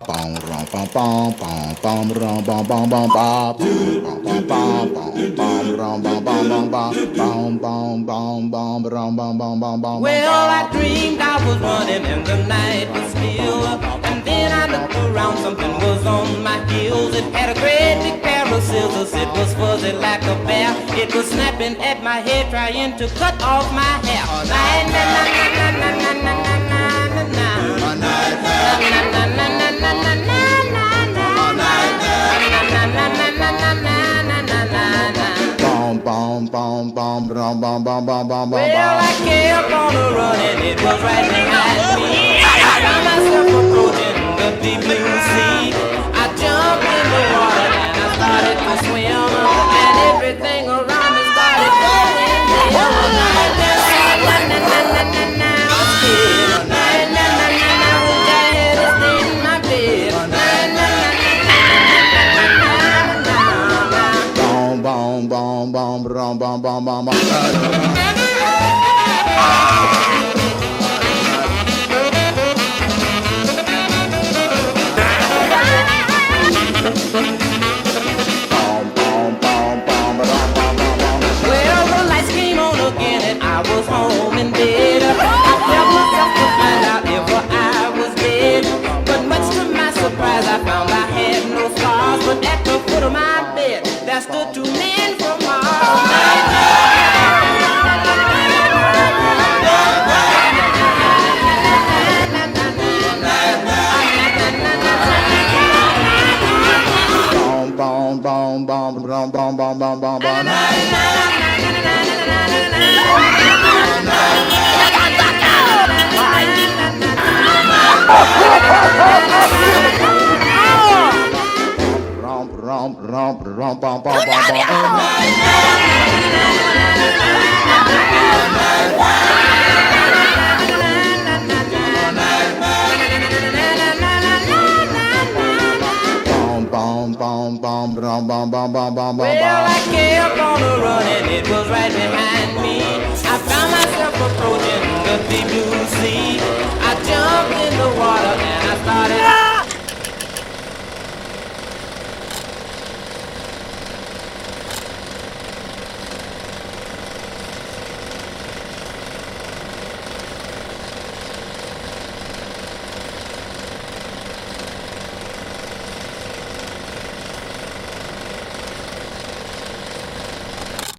Bom rom bom bom bom bom rom bom bom bom bom bom bom bom bom rom bom bom bom bom bom bom bom rom bom bom bom bom. Well, I dreamed I was running and the night was still. And then I looked around, something was on my heels. It had a great big pair of scissors. It was fuzzy like a bear. It was snapping at my head, trying to cut off my hair. Well, I kept on running, it was right behind me. I found myself approaching the deep blue sea. I jumped in the water and I started to swim, and everything around me started going Well, the lights came on again and I was home in bed. I felt myself to find out if I was dead. But much to my surprise, I found I had no scars. But at the foot of my bed, there stood two men from Mars. Well, I kept on running, it was right behind me. I found myself approaching the deep blue sea. I